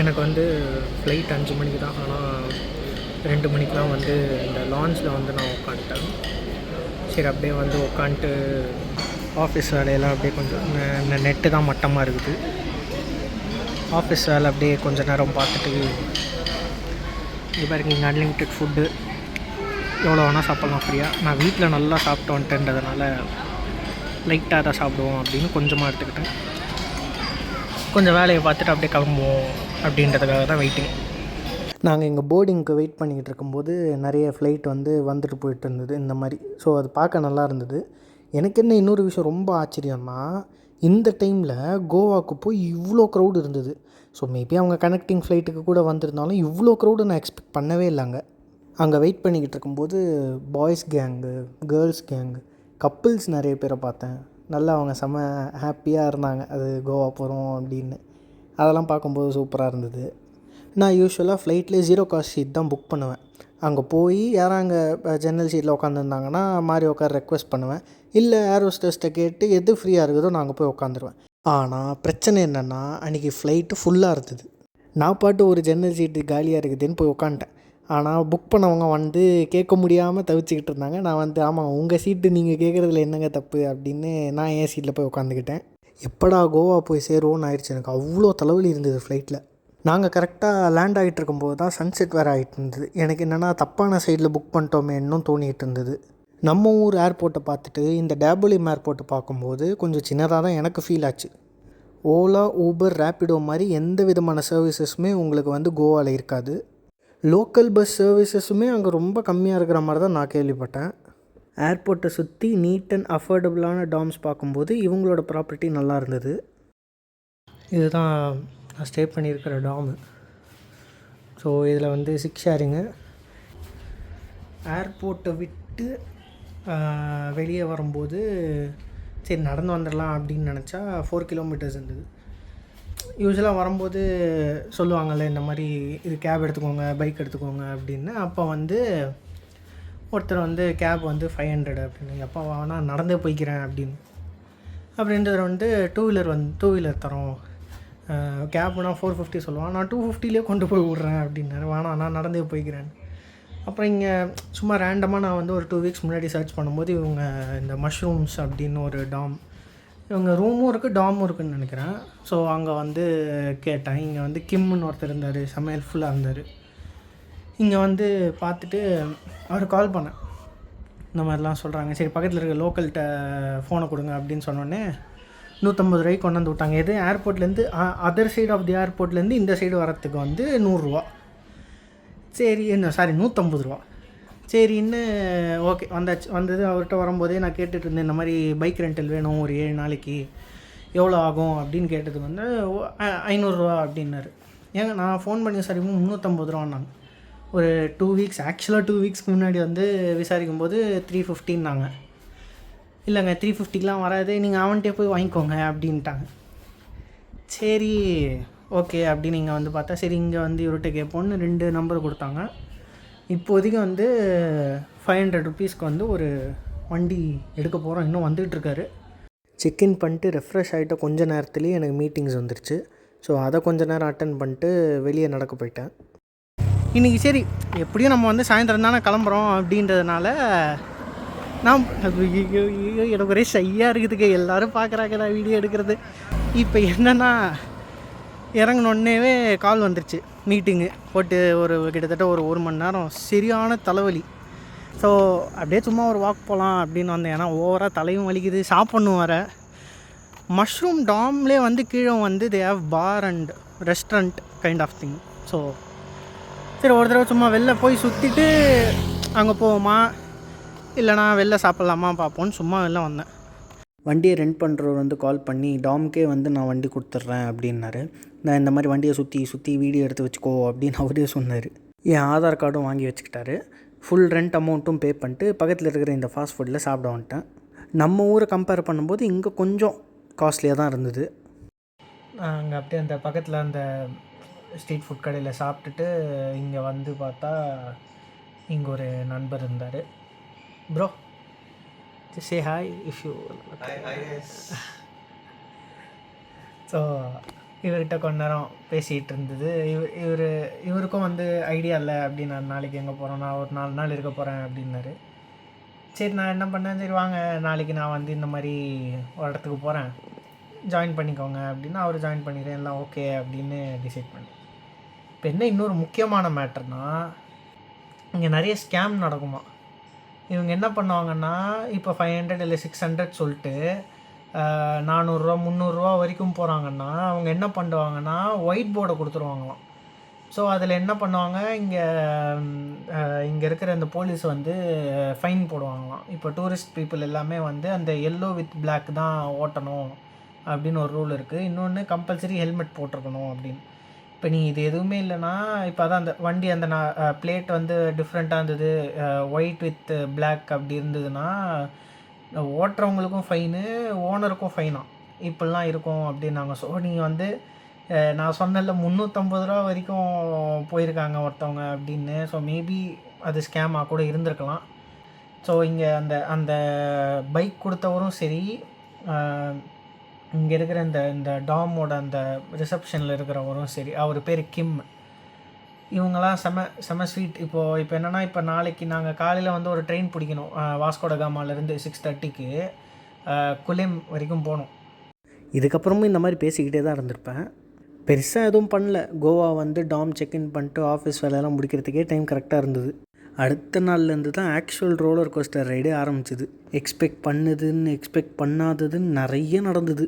எனக்கு வந்து ஃப்ளைட் 5 மணிக்கு தான். ஆனால் 2 மணிக்கெலாம் வந்து இந்த லான்ச்சில் வந்து நான் உட்காந்துட்டேன். சரி அப்படியே வந்து உட்காந்துட்டு ஆஃபீஸ் வேலையெல்லாம் அப்படியே கொஞ்சம் நெட்டு தான் மட்டமாக இருக்குது. ஆஃபீஸ் வேலை அப்படியே கொஞ்சம் நேரம் பார்த்துட்டு இது பாருங்க, இங்கே அன்லிமிட்டெட் ஃபுட்டு எவ்வளோ வேணால் சாப்பிட்லாம் ஃப்ரீயாக. நான் வீட்டில் நல்லா சாப்பிட்டு வந்துட்டேன்றதுனால லைட்டாக தான் சாப்பிடுவோம் அப்படின்னு கொஞ்சமாக எடுத்துக்கிட்டேன். கொஞ்சம் வேலையை பார்த்துட்டு அப்படியே கிளம்புவோம் அப்படின்றதுக்காக தான் வெயிட்டிங். நாங்கள் எங்கள் போர்டிங்க்கு வெயிட் பண்ணிக்கிட்டு இருக்கும்போது நிறைய ஃப்ளைட் வந்து வந்துட்டு போயிட்டு இருந்தது இந்த மாதிரி. ஸோ அது பார்க்க நல்லா இருந்தது. எனக்கு என்ன இன்னொரு விஷயம் ரொம்ப ஆச்சரியம்னா, இந்த டைமில் கோவாவுக்கு போய் இவ்வளோ க்ரௌடு இருந்தது. ஸோ மேபி அவங்க கனெக்டிங் ஃப்ளைட்டுக்கு கூட வந்திருந்தாலும் இவ்வளோ க்ரௌடு நான் எக்ஸ்பெக்ட் பண்ணவே இல்லைங்க. அங்கே வெயிட் பண்ணிக்கிட்டு இருக்கும்போது boys gang, girls gang, couples நிறைய பேரை பார்த்தேன். நல்லா அவங்க செம்ம ஹாப்பியாக இருந்தாங்க, அது கோவா போகிறோம் அப்படின்னு. அதெல்லாம் பார்க்கும்போது சூப்பராக இருந்தது. நான் யூஸ்வலாக ஃப்ளைட்லேயே 0 காஸ்ட் சீட் தான் புக் பண்ணுவேன். அங்கே போய் யாரும் அங்கே ஜன்னல் சீட்டில் உட்காந்துருந்தாங்கன்னா மாதிரி உட்கார ரெக்வெஸ்ட் பண்ணுவேன். இல்லை ஏர் ஹோஸ்டர்ஸ்ட்டை கேட்டு எது ஃப்ரீயாக இருக்குதோ நான் அங்கே போய் உட்காந்துருவேன். ஆனால் பிரச்சனை என்னென்னா, அன்றைக்கி ஃப்ளைட்டு ஃபுல்லாக இருந்தது. நான் பாட்டு ஒரு ஜன்னல் சீட்டு காலியாக இருக்குதுன்னு போய் உட்காந்துட்டேன். ஆனால் புக் பண்ணவங்க வந்து கேட்க முடியாமல் தவிச்சிக்கிட்டு இருந்தாங்க. நான் வந்து ஆமாம் உங்கள் சீட்டு நீங்கள் கேட்குறதுல என்னங்க தப்பு அப்படின்னு நான் என் சீட்டில் போய் உட்காந்துக்கிட்டேன். எப்படா கோவா போய் சேருவோன்னு ஆயிடுச்சு. எனக்கு அவ்வளோ தலைவலி இருந்தது ஃப்ளைட்டில். நாங்கள் கரெக்டாக லேண்ட் ஆகிட்டு இருக்கும்போது தான் சன்செட் வேறு ஆகிட்டு இருந்தது. எனக்கு என்னென்னா தப்பான சைடில் புக் பண்ணிட்டோமே இன்னும் தோணிகிட்டு இருந்தது. நம்ம ஊர் ஏர்போர்ட்டை பார்த்துட்டு இந்த டேபுலிம் ஏர்போர்ட்டை பார்க்கும்போது கொஞ்சம் சின்னதாக தான் எனக்கு ஃபீல் ஆச்சு. ஓலா, ஊபர், ரேப்பிடோ மாதிரி எந்த விதமான சர்வீசஸுமே உங்களுக்கு வந்து கோவாவில் இருக்காது. லோக்கல் பஸ் சர்வீசஸுமே அங்கே ரொம்ப கம்மியாக இருக்கிற மாதிரி தான் நான் கேள்விப்பட்டேன். ஏர்போர்ட்டை சுற்றி நீட் அண்ட் அஃபோர்டபுளான டாம்ஸ் பார்க்கும்போது இவங்களோட ப்ராப்பர்ட்டி நல்லா இருந்தது. இதுதான் நான் ஸ்டே பண்ணியிருக்கிற டாமு. ஸோ இதில் வந்து 6 ஷேரிங்கு. ஏர்போர்ட்டை விட்டு வெளியே வரும்போது சரி நடந்து வந்துடலாம் அப்படின்னு நினச்சா 4 கிலோமீட்டர்ஸ் இருந்தது. யூஸ்வலாக வரும்போது சொல்லுவாங்கள்ல இந்த மாதிரி இது கேப் எடுத்துக்கோங்க, பைக் எடுத்துக்கோங்க அப்படின்னு. அப்போ வந்து ஒருத்தர் வந்து கேப் வந்து 500 அப்படின்னு. அப்போ நான் நடந்தே போய்க்கிறேன் அப்படின்னு. அப்படின்றத வந்து டூ வீலர் தரோம், கேப்னா 450 சொல்லுவான். நான் 250லேயே கொண்டு போய் விட்றேன் அப்படின்னாரு. வேணாம் நான் நடந்தே போய்க்கிறேன். அப்புறம் இங்கே சும்மா ரேண்டமாக நான் வந்து ஒரு 2 வீக்ஸ் முன்னாடி சர்ச் பண்ணும்போது இவங்க இந்த மஷ்ரூம்ஸ் அப்படின்னு ஒரு டாம், இவங்க ரூமும் இருக்குது டாமும் இருக்குதுன்னு நினைக்கிறேன். ஸோ அங்கே வந்து கேட்டேன். இங்கே வந்து கிம்முன்னு ஒருத்தர் இருந்தார், செம்ம ஹெல்ப்ஃபுல்லாக இருந்தார். இங்கே வந்து பார்த்துட்டு அவர் கால் பண்ணேன். இந்த மாதிரிலாம் சொல்கிறாங்க. சரி பக்கத்தில் இருக்க லோக்கல்கிட்ட ஃபோனை கொடுங்க அப்படின்னு சொன்னோடனே 150 ரூபாய்க்கு கொண்டு வந்து விட்டாங்க. எது ஏர்போர்ட்லேருந்து அதர் சைடு ஆஃப் தி ஏர்போர்ட்லேருந்து இந்த சைடு வரத்துக்கு வந்து 100 ரூபா. சரி என்ன 150 ரூபா. சரி இன்னும் ஓகே வந்தது. அவர்கிட்ட வரும்போதே நான் கேட்டுட்டு இருந்தேன், இந்த மாதிரி பைக் ரெண்டல் வேணும் ஒரு 7 நாளைக்கு, எவ்வளோ ஆகும் அப்படின்னு கேட்டதுக்கு வந்து 500 ரூபா அப்படின்னாரு. ஏங்க நான் ஃபோன் பண்ணி விசாரிக்கும் 350 ரூபான்னாங்க. ஒரு 2 வீக்ஸ் ஆக்சுவலாக 2 வீக்ஸ்க்கு முன்னாடி வந்து விசாரிக்கும் போது 350ன்னாங்க. இல்லைங்க 350க்கெலாம் வராது, நீங்கள் அவன்கிட்டே போய் வாங்கிக்கோங்க அப்படின்ட்டாங்க. சரி ஓகே அப்படின்னு இங்கே வந்து பார்த்தா சரி இங்கே வந்து இவர்கிட்ட கேட்போன்னு 2 நம்பர் கொடுத்தாங்க. இப்போதைக்கு வந்து 500 ருபீஸ்க்கு வந்து ஒரு வண்டி எடுக்க போகிறோம். இன்னும் வந்துகிட்ருக்காரு. செக்இன் பண்ணிட்டு ரெஃப்ரெஷ் ஆகிட்ட கொஞ்ச நேரத்துலேயே எனக்கு மீட்டிங்ஸ் வந்துருச்சு. ஸோ அதை கொஞ்ச நேரம் அட்டன் பண்ணிட்டு வெளியே நடக்க போயிட்டேன். இன்றைக்கி சரி எப்படியும் நம்ம வந்து சாயந்தரம் தானே கிளம்புறோம் அப்படின்றதுனால நான் எனக்கு ஒரே ஷையாக இருக்குதுங்க. எல்லோரும் பார்க்குறாங்க நான் வீடியோ எடுக்கிறது. இப்போ என்னென்னா இறங்கினோடனேவே கால் வந்துருச்சு மீட்டிங்கு போட்டு கிட்டத்தட்ட ஒரு மணி நேரம் சரியான தலைவலி. ஸோ அப்படியே சும்மா ஒரு வாக் போகலாம் அப்படின்னு வந்தேன். ஏன்னா ஓவராக தலையும் வலிக்குது, சாப்பிட்ணும் வர. மஷ்ரூம் டாம்லே வந்து கீழே வந்து they have bar and restaurant kind of thing. So சரி ஒரு தடவை சும்மா வெளில போய் சுற்றிட்டு அங்கே போவோமா இல்லைனா வெளில சாப்பிட்லாமா பார்ப்போன்னு சும்மா வெளில வந்தேன். வண்டியை ரெண்ட் பண்ணுறவர் வந்து கால் பண்ணி டாம்க்கே வந்து நான் வண்டி கொடுத்துட்றேன் அப்படின்னாரு. நான் இந்த மாதிரி வண்டியை சுற்றி வீடியோ எடுத்து வச்சுக்கோ அப்படின்னு அவரே சொன்னார். என் ஆதார் கார்டும் வாங்கி வச்சுக்கிட்டாரு. ஃபுல் ரெண்ட் அமௌண்ட்டும் பே பண்ணிட்டு பக்கத்தில் இருக்கிற இந்த ஃபாஸ்ட் ஃபுட்டில் சாப்பிட வந்துட்டேன். நம்ம ஊரை கம்பேர் பண்ணும்போது இங்கே கொஞ்சம் காஸ்ட்லியாக தான் இருந்தது. அங்கே அப்படியே அந்த பக்கத்தில் அந்த ஸ்ட்ரீட் ஃபுட் கடையில் சாப்பிட்டுட்டு இங்கே வந்து பார்த்தா இங்கே ஒரு நண்பர் இருந்தார். Bro say hi if you hi yes. So இவர்கிட்ட கொஞ்ச நேரம் பேசிகிட்டு இருந்தது. இவருக்கும் வந்து ஐடியா இல்லை அப்படின்னாரு. நாளைக்கு எங்கே போகிறோம், நான் ஒரு 4 நாள் இருக்க போகிறேன் அப்படின்னாரு. சரி நான் என்ன பண்ணேன், சரி வாங்க நாளைக்கு நான் வந்து இந்த மாதிரி ஒரு இடத்துக்கு போகிறேன், ஜாயின் பண்ணிக்கோங்க அப்படின்னு. அவர் ஜாயின் பண்ணிடுறேன், எல்லாம் ஓகே அப்படின்னு டிசைட் பண்ணேன். இப்போ என்ன இன்னொரு முக்கியமான மேட்டர்னால், இங்கே நிறைய ஸ்கேம் நடக்குமா. இவங்க என்ன பண்ணுவாங்கன்னா, இப்போ 500 இல்லை 600 சொல்லிட்டு 400 300 வரைக்கும் போகிறாங்கன்னா, அவங்க என்ன பண்ணுவாங்கன்னா ஒயிட் போர்டை கொடுத்துருவாங்களாம். ஸோ அதில் என்ன பண்ணுவாங்க, இங்கே இருக்கிற இந்த போலீஸ் வந்து ஃபைன் போடுவாங்களாம். இப்போ டூரிஸ்ட் பீப்புள் எல்லாமே வந்து அந்த எல்லோ வித் பிளாக் தான் ஓட்டணும் அப்படின்னு ஒரு ரூல் இருக்குது. இன்னொன்று கம்பல்சரி ஹெல்மெட் போட்டிருக்கணும் அப்படின்னு. இப்போ நீ இது எதுவுமே இல்லைன்னா, இப்போ அதான் அந்த வண்டி அந்த பிளேட் வந்து டிஃப்ரெண்ட்டாக இருந்தது, ஒயிட் வித் பிளாக் அப்படி இருந்ததுன்னா ஓட்டுறவங்களுக்கும் ஃபைனு, ஓனருக்கும் ஃபைனாக இப்படிலாம் இருக்கும் அப்படின்னாங்க. ஸோ நீங்கள் வந்து நான் சொன்னல 350 ரூபா வரைக்கும் போயிருக்காங்க ஒருத்தவங்க அப்படின்னு. ஸோ மேபி அது ஸ்கேமாக கூட இருந்திருக்கலாம். ஸோ இங்கே அந்த அந்த பைக் கொடுத்தவரும் சரி, இங்கே இருக்கிற இந்த டாமோட அந்த ரிசப்ஷனில் இருக்கிறவரும் சரி, அவர் பேர் கிம், இவங்களாம் செம ஸ்வீட். இப்போ என்னென்னா, இப்போ நாளைக்கு நாங்கள் காலையில் வந்து ஒரு ட்ரெயின் பிடிக்கணும், வாஸ்கோட காமாலேருந்து 6:30க்கு குலிம் வரைக்கும் போகணும். இதுக்கப்புறமும் இந்த மாதிரி பேசிக்கிட்டே தான் இருந்திருப்பேன். பெருசாக எதுவும் பண்ணல. கோவா வந்து டாம் செக்இன் பண்ணிட்டு ஆஃபீஸ் வேலையெல்லாம் முடிக்கிறதுக்கே டைம் கரெக்டாக இருந்தது. அடுத்த நாள்லேருந்து தான் ஆக்சுவல் ரோலர் கோஸ்டர் ரைடே ஆரம்பிச்சிது. எக்ஸ்பெக்ட் பண்ணாததுன்னு நிறைய நடந்தது.